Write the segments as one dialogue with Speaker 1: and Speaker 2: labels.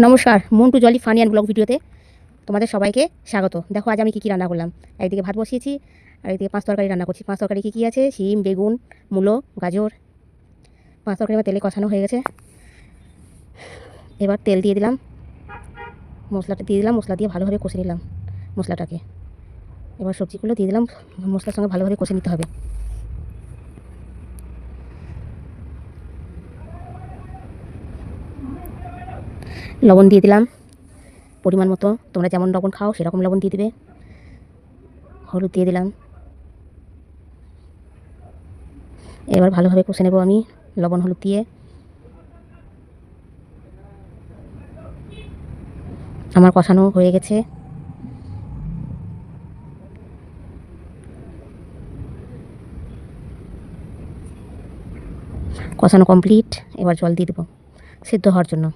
Speaker 1: নমস্কার, Montu jolly funny and blog ভিডিওতে তোমাদের সবাইকে স্বাগত। দেখো আজ আমি কী রান্না করলাম। একদিকে ভাত বসিয়েছি আর একদিকে পাঁচ তরকারি রান্না করছি। পাঁচ তরকারি কী আছে? শিম, বেগুন, মূলো, গাজর। পাঁচ তরকারি আমার তেলে কষানো হয়ে গেছে। এবার তেল দিয়ে দিলাম, মশলাটা দিয়ে দিলাম, মশলা দিয়ে ভালোভাবে কষে নিলাম মশলাটাকে। এবার সবজিগুলো দিয়ে দিলাম, মশলার সঙ্গে ভালোভাবে কষে নিতে হবে। লবণ দিয়ে দিলাম পরিমাণ মতো, তোমরা যেমন লবণ খাও সেরকম লবণ দিয়ে দেবে। হলুদ দিয়ে দিলাম। এবার ভালোভাবে কষে নেব আমি লবণ হলুদ দিয়ে। আমার কষানো হয়ে গেছে। কষানো কমপ্লিট। এবার জল দিয়ে দেবো সিদ্ধ হওয়ার জন্য।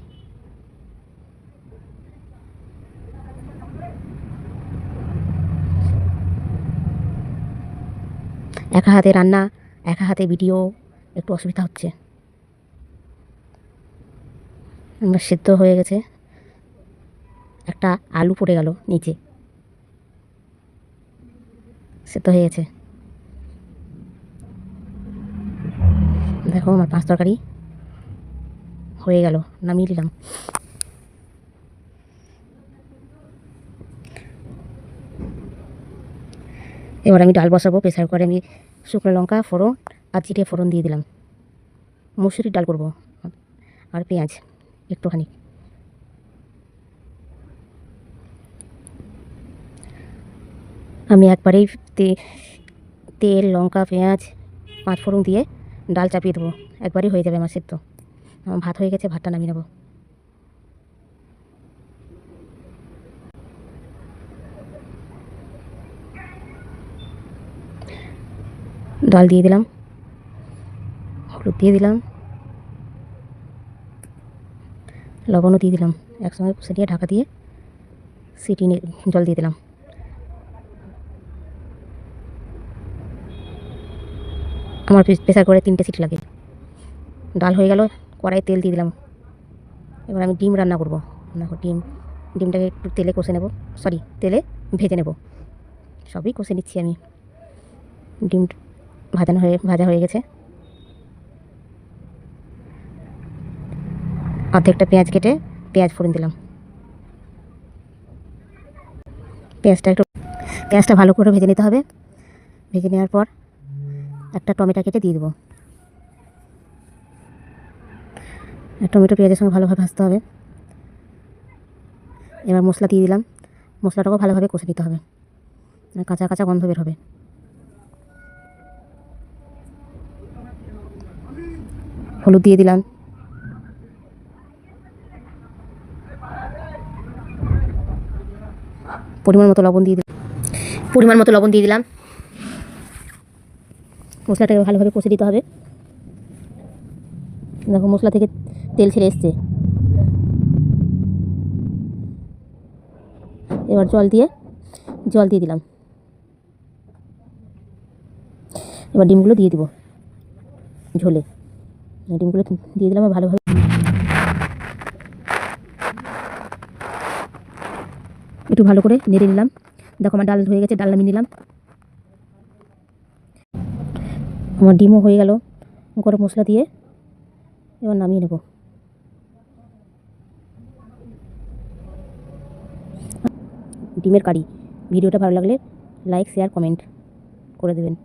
Speaker 1: একা হাতে রান্না, একা হাতে ভিডিও, একটু অসুবিধা হচ্ছে। আমার সিদ্ধ হয়ে গেছে। একটা আলু পড়ে গেল নিচে, সিদ্ধ হয়ে গেছে। দেখো আমার পাঁচ তরকারি হয়ে গেল, নামিয়ে নিলাম। এবার আমি ডাল বসাবো প্রেসার কুকারে। আমি শুকনো লঙ্কা ফোড়ন আর জিরে ফোড়ন দিয়ে দিলাম। মুসুরির ডাল করবো আর পেঁয়াজ একটুখানি। আমি একবারেই তেল লঙ্কা পেঁয়াজ পাঁচ ফোড়ন দিয়ে ডাল চাপিয়ে দেবো, একবারই হয়ে যাবে আমার সিদ্ধ। আমার ভাত হয়ে গেছে, ভাতটা নামিয়ে নেব। ডাল দিয়ে দিলাম, হলুদ দিয়ে দিলাম, লবণও দিয়ে দিলাম। একসঙ্গে কষে দিয়ে ঢাকা দিয়ে সিটি জল দিয়ে দিলাম। আমার প্রেসার করে 3টে সিটি লাগে। ডাল হয়ে গেল, কড়াইয়ে তেল দিয়ে দিলাম। এবার আমি ডিম রান্না করবো। দেখো ডিমটাকে একটু তেলে কষে নেব, তেলে ভেজে নেব। সবই কষে নিচ্ছি আমি। ডিম ভাজা হয়ে গেছে। অর্ধেকটা পেঁয়াজ কেটে পেঁয়াজ ফোড়ন দিলাম। পেঁয়াজটা ভালো করে ভেজে নিতে হবে। ভেজে নেওয়ার পর একটা টমেটো কেটে দিয়ে দেবো। টমেটো পেঁয়াজের সঙ্গে ভালোভাবে ভাজতে হবে। এবার মশলা দিয়ে দিলাম। মশলাটাকেও ভালোভাবে কষে নিতে হবে, কাঁচা কাঁচা গন্ধ বের হবে। হলুদ দিয়ে দিলাম, পরিমাণ মতো লবণ দিয়ে দিলাম। মশলাটাকে ভালোভাবে কষে দিতে হবে। দেখো মশলা থেকে তেল ছেড়ে এসছে। এবার জল দিয়ে দিলাম। এবার ডিমগুলো দিয়ে দিব ঝোলে। ডিমগুলো দিয়ে দিলাম ভালোভাবে। একটু ভালো করে নেড়ে নিলাম। দেখো আমার ডাল হয়ে গেছে, ডাল নামিয়ে নিলাম। আমার ডিমও হয়ে গেল গরম মশলা দিয়ে। এবার নামিয়ে নেব। ডিমের কারি। ভিডিওটা ভালো লাগলে লাইক শেয়ার কমেন্ট করে দেবেন।